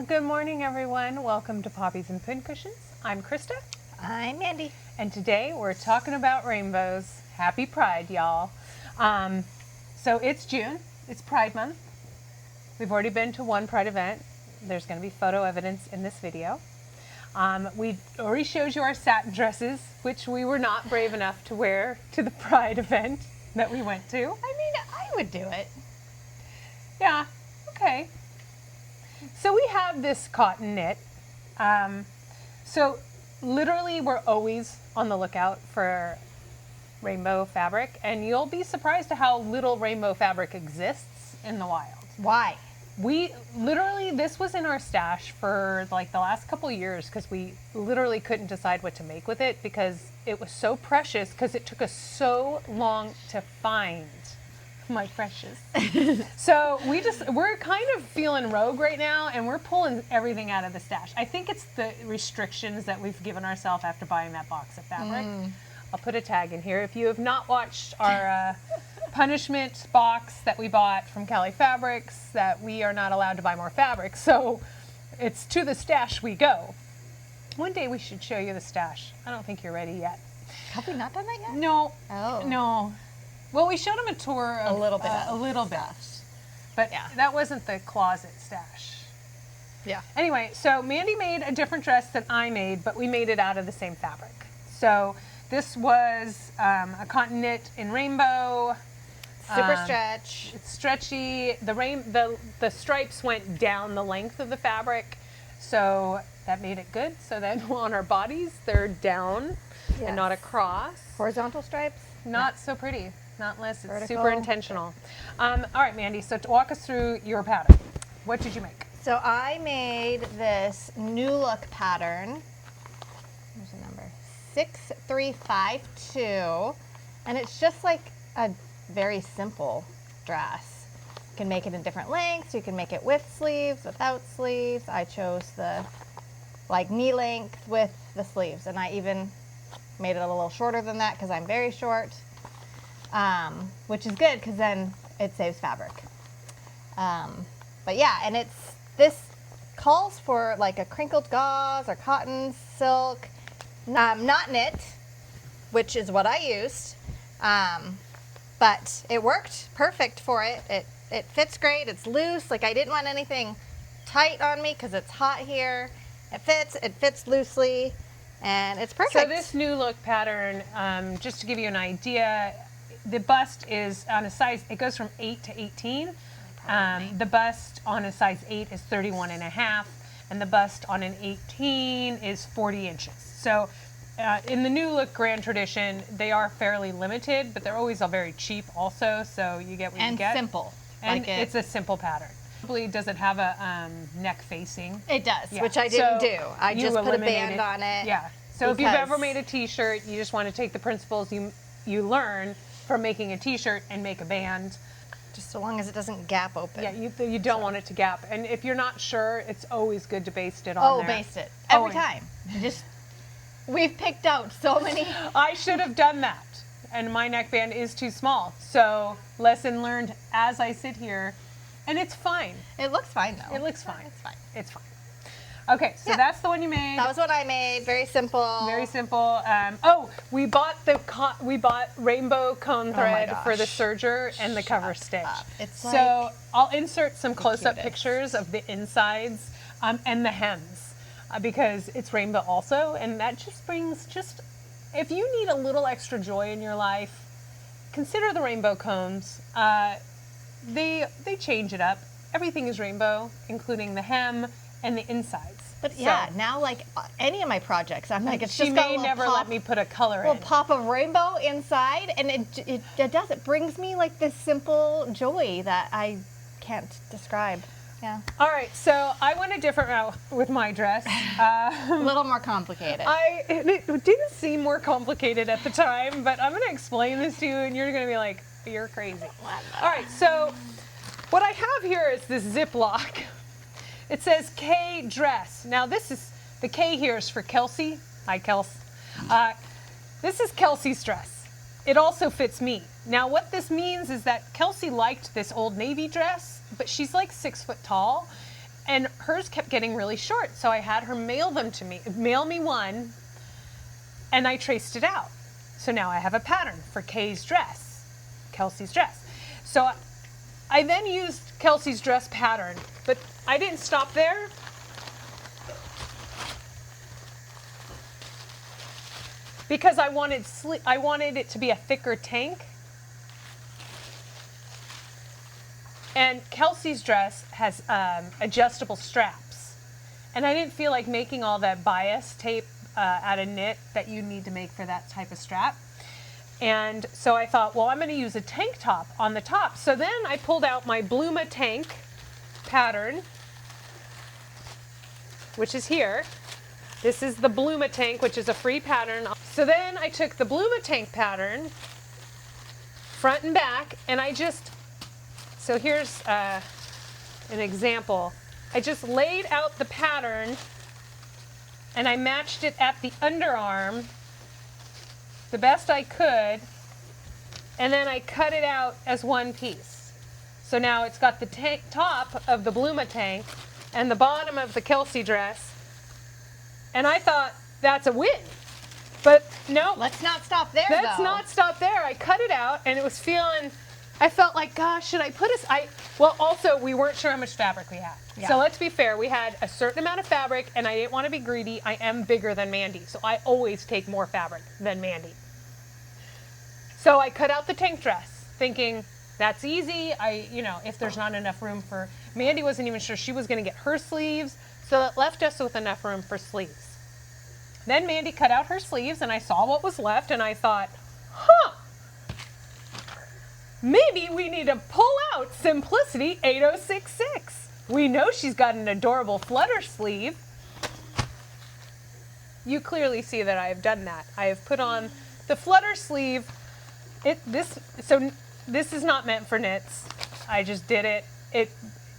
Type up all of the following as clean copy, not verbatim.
Well, good morning, everyone. Welcome to Poppies and Pincushions. I'm Krista. I'm Mandy. And today we're talking about rainbows. Happy Pride, y'all. So it's June. It's Pride Month. We've already been to one Pride event. There's going to be photo evidence in this video. We already showed you our satin dresses, which we were not brave enough to wear to the Pride event that we went to. I mean, I would do it. Yeah, okay. So we have this cotton knit. So literally we're always on the lookout for rainbow fabric, and you'll be surprised at how little rainbow fabric exists in the wild. Why? We literally, this was in our stash for like the last couple years because we literally couldn't decide what to make with it because it was so precious, because it took us so long to find. My precious. So we're kind of feeling rogue right now, and we're pulling everything out of the stash. I think it's the restrictions that we've given ourselves after buying that box of fabric. I'll put a tag in here. If you have not watched our punishment box that we bought from Cali Fabrics, that we are not allowed to buy more fabric, so it's to the stash we go. One day we should show you the stash. I don't think you're ready yet. Have we not done that yet? No. Oh. No. Well, we showed them a tour of A little bit. But Yeah. that wasn't the closet stash. Yeah. Anyway, so Mandy made a different dress than I made, but we made it out of the same fabric. So this was a cotton knit in rainbow. Super stretch. It's stretchy. The stripes went down the length of the fabric, so that made it good. So then on our bodies, they're down and not across. Horizontal stripes? Not so pretty. Not unless it's Vertical. super intentional. All right, Mandy, so to walk us through your pattern. What did you make? So I made this new look pattern. There's a number. 6352. And it's just like a very simple dress. You can make it in different lengths. You can make it with sleeves, without sleeves. I chose the like knee length with the sleeves. And I even made it a little shorter than that because I'm very short. Which is good because then it saves fabric. But yeah, and this calls for like a crinkled gauze or cotton, silk, not knit, which is what I used. But it worked perfect for it. It fits great. It's loose. Like I didn't want anything tight on me because it's hot here. It fits loosely, and it's perfect. So this new look pattern, just to give you an idea, the bust is on a size, it goes from 8 to 18. The bust on a size 8 is 31 and a half, and the bust on an 18 is 40 inches. So in the new look grand tradition, they are fairly limited, but they're always all very cheap also, so you get what you get. And simple. And it's a simple pattern. Does it have a neck facing? It does, Yeah. which I didn't So do. I you just put a eliminated- band on it. Yeah. So if you've because- ever made a t-shirt, you just want to take the principles you learn from making a t-shirt and make a band. Just so long as it doesn't gap open. Yeah, you don't want it to gap. And if you're not sure, it's always good to baste it on there. Baste it. Every and- time. We've picked out so many. I should have done that. And my neckband is too small. So lesson learned as I sit here. And it's fine. It looks fine though. It looks fine. It's fine. It's fine. Okay, so that's the one you made. That was what I made. Very simple. Very simple. We bought rainbow cone thread for the serger and the cover stitch. It's so like I'll insert some close-up cutest. pictures of the insides and the hems because it's rainbow also, and that just brings if you need a little extra joy in your life, consider the rainbow cones. They change it up. Everything is rainbow, including the hem and the insides. But yeah, now like any of my projects, I'm like, it's She just got a may little never pop, let me put a color little in. pop of rainbow inside, and it does. It brings me like this simple joy that I can't describe. Yeah. All right, so I went a different route with my dress. A little more complicated. It didn't seem more complicated at the time, but I'm going to explain this to you, and you're going to be like, you're crazy. All right, so what I have here is this Ziploc. It says K dress. Now the K here is for Kelsey. Hi, Kels. This is Kelsey's dress. It also fits me. Now what this means is that Kelsey liked this Old Navy dress, but she's like 6 foot tall, and hers kept getting really short. So I had her mail me one, and I traced it out. So now I have a pattern for Kay's dress, Kelsey's dress. So I then used Kelsey's dress pattern, but I didn't stop there. Because I wanted it to be a thicker tank. And Kelsey's dress has adjustable straps. And I didn't feel like making all that bias tape out of knit that you need to make for that type of strap. And so I thought, well, I'm going to use a tank top on the top. So then I pulled out my Bluma tank pattern, which is here. This is the Bluma tank, which is a free pattern. So then I took the Bluma tank pattern, front and back, and so here's an example. I just laid out the pattern and I matched it at the underarm the best I could, and then I cut it out as one piece. So now it's got the top of the Bluma tank and the bottom of the Kelsey dress, and I thought that's a win. But no. Let's not stop there, Let's though. not stop there. I cut it out, and it was I felt like, gosh, should I put well, also, we weren't sure how much fabric we had. Yeah. So let's be fair. We had a certain amount of fabric, and I didn't want to be greedy. I am bigger than Mandy, so I always take more fabric than Mandy. So I cut out the tank dress, thinking that's easy. If there's not enough room for, Mandy wasn't even sure she was going to get her sleeves, so that left us with enough room for sleeves. Then Mandy cut out her sleeves, and I saw what was left, and I thought, maybe we need to pull out Simplicity 8066. We know she's got an adorable flutter sleeve. You clearly see that I have done that. I have put on the flutter sleeve. This is not meant for knits. I just did it. It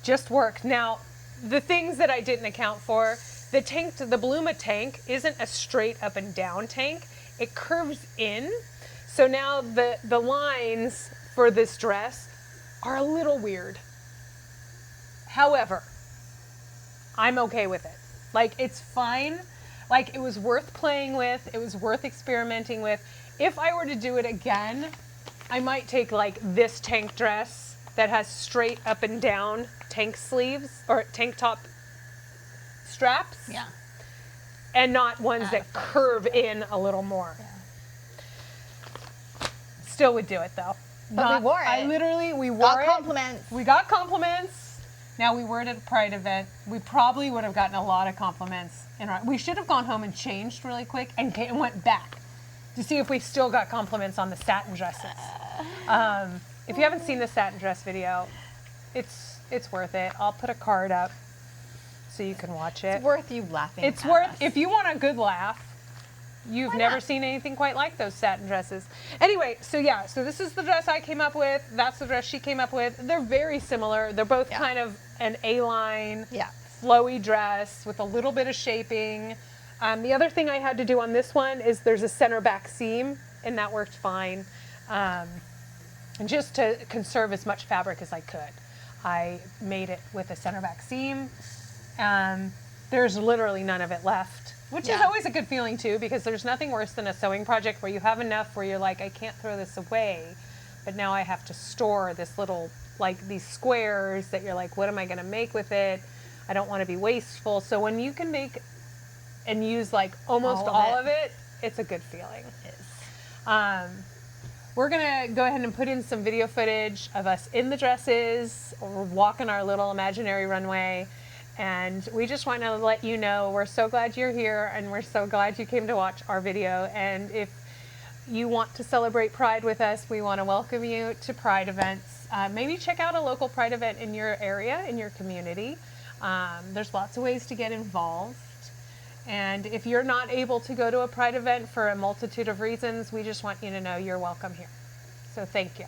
just worked. Now, the things that I didn't account for, the Bluma tank isn't a straight up and down tank. It curves in. So now the lines for this dress are a little weird. However, I'm okay with it. Like, it's fine. Like, it was worth playing with. It was worth experimenting with. If I were to do it again, I might take like this tank dress that has straight up and down tank sleeves or tank top straps. Yeah. And not ones that curve in a little more. Yeah. Still would do it though. But we wore it. We wore it. Compliments. We got compliments. Now we were at a Pride event. We probably would have gotten a lot of compliments. We should have gone home and changed really quick and went back to see if we still got compliments on the satin dresses. If you haven't seen the satin dress video, it's worth it. I'll put a card up so you can watch it. It's worth you laughing. It's worth, if you want a good laugh. You've never seen anything quite like those satin dresses. Anyway, so this is the dress I came up with. That's the dress she came up with. They're very similar. They're both kind of an A-line, flowy dress with a little bit of shaping. The other thing I had to do on this one is there's a center back seam, and that worked fine. And just to conserve as much fabric as I could, I made it with a center back seam. There's literally none of it left. Which is always a good feeling too, because there's nothing worse than a sewing project where you have enough where you're like, I can't throw this away, but now I have to store this little, like these squares that you're like, what am I going to make with it? I don't want to be wasteful. So when you can make and use like almost all of it, it's a good feeling. It is. We're going to go ahead and put in some video footage of us in the dresses or walking our little imaginary runway. And we just want to let you know we're so glad you're here, and we're so glad you came to watch our video. And if you want to celebrate Pride with us, we want to welcome you to Pride events. Maybe check out a local Pride event in your area, in your community. There's lots of ways to get involved. And if you're not able to go to a Pride event for a multitude of reasons, we just want you to know you're welcome here. So thank you.